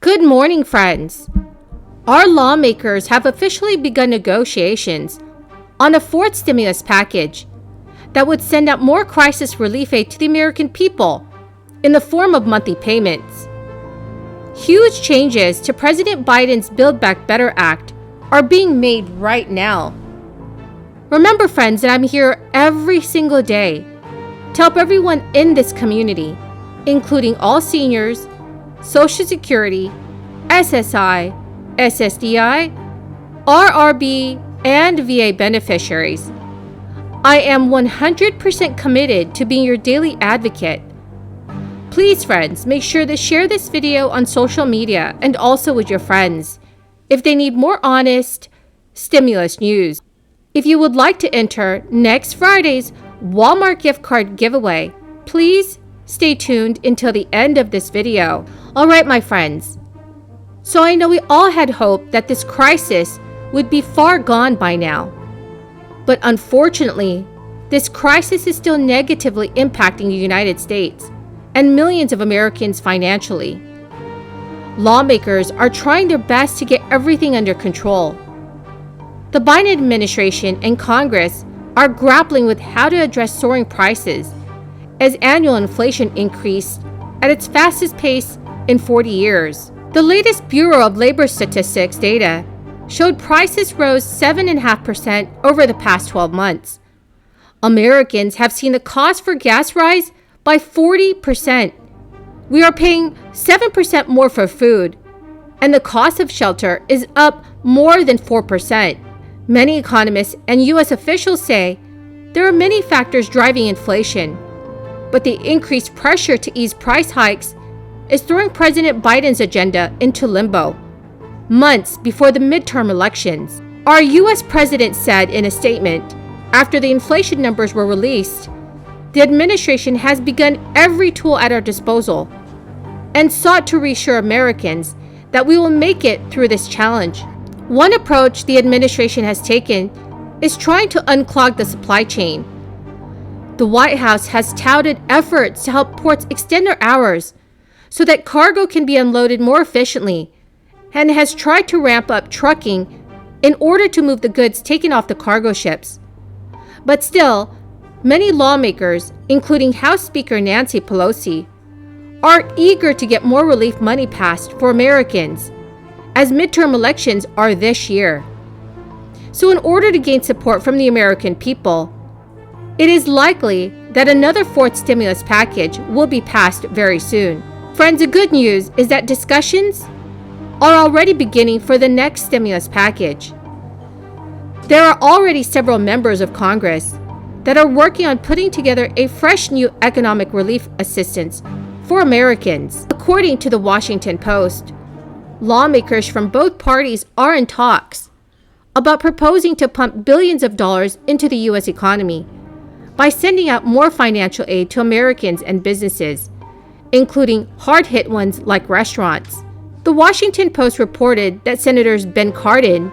Good morning, friends. Our lawmakers have officially begun negotiations on a fourth stimulus package that would send out more crisis relief aid to the American people in the form of monthly payments. Huge changes to President Biden's Build Back Better Act are being made right now. Remember, friends, that I'm here every single day to help everyone in this community, including all seniors, Social Security, SSI, SSDI, RRB, and VA beneficiaries. I am 100% committed to being your daily advocate. Please, friends, make sure to share this video on social media and also with your friends if they need more honest stimulus news. If you would like to enter next Friday's Walmart gift card giveaway, please stay tuned until the end of this video. All right, my friends. So I know we all had hoped that this crisis would be far gone by now. But unfortunately, this crisis is still negatively impacting the United States and millions of Americans financially. Lawmakers are trying their best to get everything under control. The Biden administration and Congress are grappling with how to address soaring prices as annual inflation increased at its fastest pace in 40 years. The latest Bureau of Labor Statistics data showed prices rose 7.5% over the past 12 months. Americans have seen the cost for gas rise by 40%. We are paying 7% more for food, and the cost of shelter is up more than 4%. Many economists and U.S. officials say there are many factors driving inflation, but the increased pressure to ease price hikes is throwing President Biden's agenda into limbo, months before the midterm elections. Our U.S. president said in a statement after the inflation numbers were released, the administration has begun every tool at our disposal and sought to reassure Americans that we will make it through this challenge. One approach the administration has taken is trying to unclog the supply chain. The White House has touted efforts to help ports extend their hours so that cargo can be unloaded more efficiently, and has tried to ramp up trucking in order to move the goods taken off the cargo ships. But still, many lawmakers, including House Speaker Nancy Pelosi, are eager to get more relief money passed for Americans, as midterm elections are this year. So in order to gain support from the American people, it is likely that another fourth stimulus package will be passed very soon. Friends, the good news is that discussions are already beginning for the next stimulus package. There are already several members of Congress that are working on putting together a fresh new economic relief assistance for Americans. According to the Washington Post, lawmakers from both parties are in talks about proposing to pump billions of dollars into the U.S. economy by sending out more financial aid to Americans and businesses, including hard-hit ones like restaurants. The Washington Post reported that Senators Ben Cardin,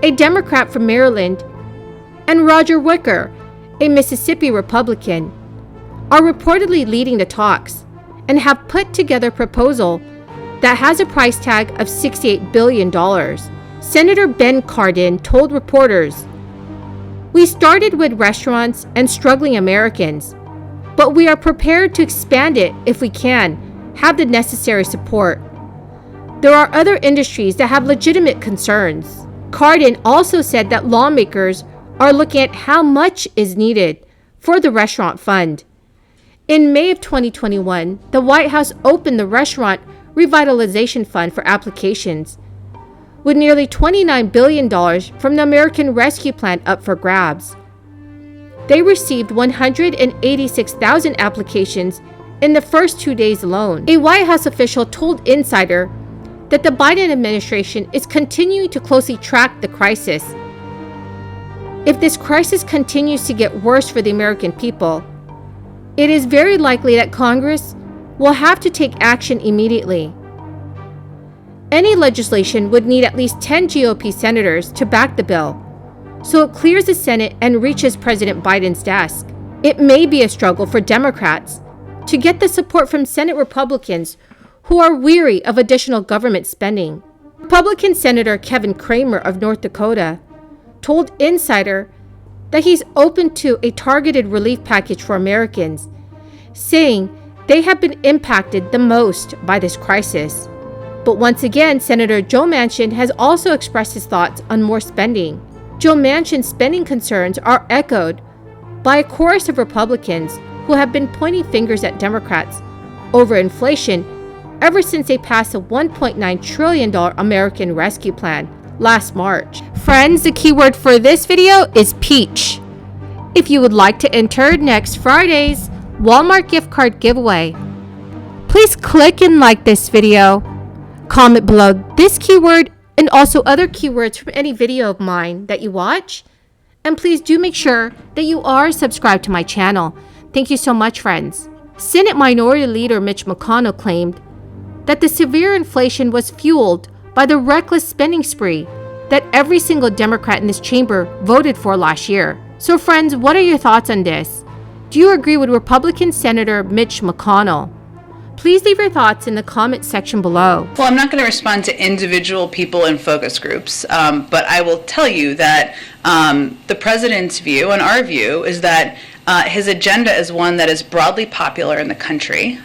a Democrat from Maryland, and Roger Wicker, a Mississippi Republican, are reportedly leading the talks and have put together a proposal that has a price tag of $68 billion. Senator Ben Cardin told reporters, "We started with restaurants and struggling Americans, but we are prepared to expand it if we can have the necessary support. There are other industries that have legitimate concerns." Cardin also said that lawmakers are looking at how much is needed for the restaurant fund. In May of 2021, the White House opened the Restaurant Revitalization Fund for applications, with nearly $29 billion from the American Rescue Plan up for grabs. They received 186,000 applications in the first 2 days alone. A White House official told Insider that the Biden administration is continuing to closely track the crisis. If this crisis continues to get worse for the American people, it is very likely that Congress will have to take action immediately. Any legislation would need at least 10 GOP senators to back the bill, so it clears the Senate and reaches President Biden's desk. It may be a struggle for Democrats to get the support from Senate Republicans who are weary of additional government spending. Republican Senator Kevin Cramer of North Dakota told Insider that he's open to a targeted relief package for Americans, saying they have been impacted the most by this crisis. But once again, Senator Joe Manchin has also expressed his thoughts on more spending. Joe Manchin's spending concerns are echoed by a chorus of Republicans who have been pointing fingers at Democrats over inflation ever since they passed a $1.9 trillion American Rescue Plan last March. Friends, the keyword for this video is peach. If you would like to enter next Friday's Walmart gift card giveaway, please click and like this video. Comment below this keyword and also other keywords from any video of mine that you watch. And please do make sure that you are subscribed to my channel. Thank you so much, friends. Senate Minority Leader Mitch McConnell claimed that the severe inflation was fueled by the reckless spending spree that every single Democrat in this chamber voted for last year. So friends, what are your thoughts on this? Do you agree with Republican Senator Mitch McConnell? Please leave your thoughts in the comment section below. Well, I'm not going to respond to individual people in focus groups, but I will tell you that the president's view and our view is that his agenda is one that is broadly popular in the country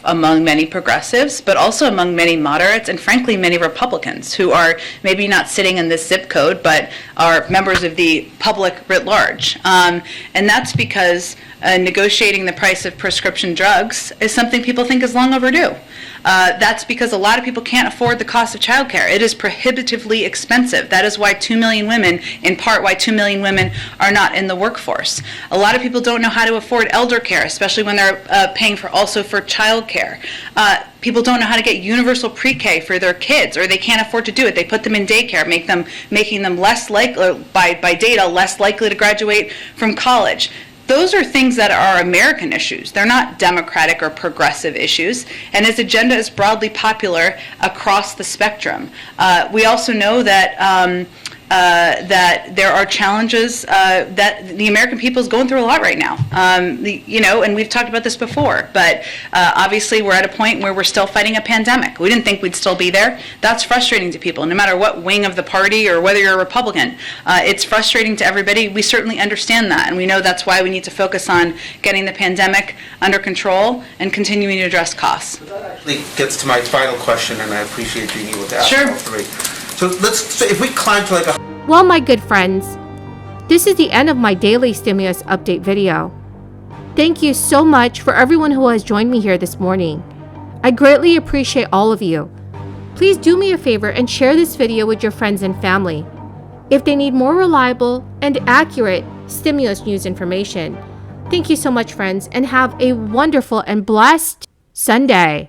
among many progressives, but also among many moderates and frankly many Republicans who are maybe not sitting in this zip code but are members of the public writ large. And that's because negotiating the price of prescription drugs is something people think is long overdue. That's because a lot of people can't afford the cost of childcare. It is prohibitively expensive. That is why 2 million women, in part why 2 million women are not in the workforce. A lot of people don't know how to afford elder care, especially when they're paying for child care. People don't know how to get universal pre-K for their kids, or they can't afford to do it. They put them in daycare, making them less likely, by data, less likely to graduate from college. Those are things that are American issues. They're not democratic or progressive issues, and his agenda is broadly popular across the spectrum. We also know that that there are challenges that the American people is going through a lot right now. And we've talked about this before, but obviously we're at a point where we're still fighting a pandemic. We didn't think we'd still be there. That's frustrating to people, no matter what wing of the party or whether you're a Republican. It's frustrating to everybody. We certainly understand that, and we know that's why we need to focus on getting the pandemic under control and continuing to address costs. That actually gets to my final question, and I appreciate being able to ask Sure. all three. So if we climb to like a... Well, my good friends, this is the end of my daily stimulus update video. Thank you so much for everyone who has joined me here this morning. I greatly appreciate all of you. Please do me a favor and share this video with your friends and family if they need more reliable and accurate stimulus news information. Thank you so much, friends, and have a wonderful and blessed Sunday.